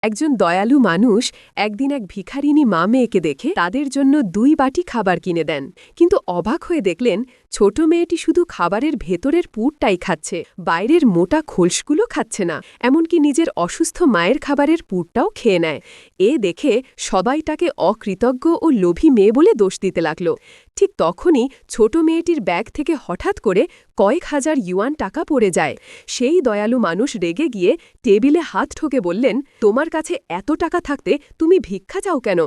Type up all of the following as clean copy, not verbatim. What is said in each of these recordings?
একজন দয়ালু মানুষ একদিন এক ভিখারিনী মা মেয়েকে দেখে তাদের জন্য 2 বাটি খাবার কিনে দেন, কিন্তু অবাক হয়ে দেখলেন ছোট মেয়েটি শুধু খাবারের ভেতরের পুরটাই খাচ্ছে, বাইরের মোটা খোলসগুলো খাচ্ছে না, এমনকি নিজের অসুস্থ মায়ের খাবারের পুরটাও খেয়ে নেয়। এ দেখে সবাই তাকে অকৃতজ্ঞ ও লোভী মেয়ে বলে দোষ দিতে লাগল। ঠিক তখনই ছোট মেয়েটির ব্যাগ থেকে হঠাৎ করে কয়েক হাজার ইউয়ান টাকা পড়ে যায়। সেই দয়ালু মানুষ রেগে গিয়ে টেবিলে হাত ঠোকে বললেন, তোমার কাছে এত টাকা থাকতে তুমি ভিক্ষা চাও কেন?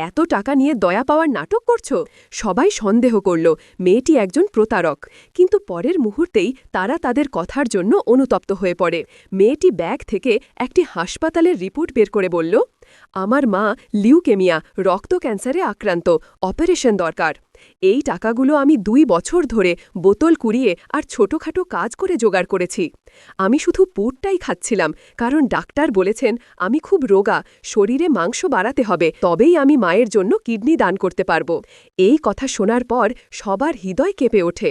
এত টাকা নিয়ে দয়া পাওয়ার নাটক করছো? সবাই সন্দেহ করল মেয়েটি একজন প্রতারক, কিন্তু পরের মুহূর্তেই তারা তাদের কথার জন্য অনুতপ্ত হয়ে পড়ে। মেয়েটি ব্যাগ থেকে একটি হাসপাতালের রিপোর্ট বের করে বলল, আমার মা লিউকেমিয়া, রক্ত ক্যান্সারে আক্রান্ত, অপারেশন দরকার। এই টাকাগুলো আমি 2 বছর ধরে বোতল কুড়িয়ে আর ছোটখাটো কাজ করে জোগাড় করেছি। আমি শুধু পুরটাই খাচ্ছিলাম, কারণ ডাক্তার বলেছেন আমি খুব রোগা, শরীরে মাংস বাড়াতে হবে, তবেই আমি মায়ের জন্য কিডনি দান করতে পারব। এই কথা শোনার পর সবার হৃদয় কেঁপে ওঠে।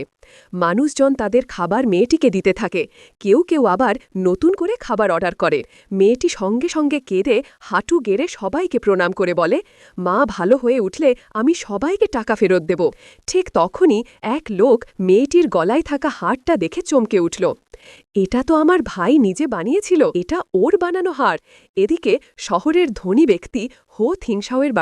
মানুষজন তাদের খাবার মেয়েটিকে দিতে থাকে, কেউ কেউ আবার নতুন করে খাবার অর্ডার করে। মেয়েটি সঙ্গে সঙ্গে কেঁদে হাঁটু গেড়ে সবাইকে প্রণাম করে বলে, মা ভালো হয়ে উঠলে আমি সবাইকে টাকা ফেরত দেব। ঠিক তখনই এক লোক মেয়েটির গলায় থাকা হারটা দেখে চমকে উঠল। এটা তো আমার ভাই নিজে বানিয়েছিল, এটা ওর বানানো হার। এদিকে শহরের ধনী ব্যক্তি হো থিংশাওয়ের বাড়ি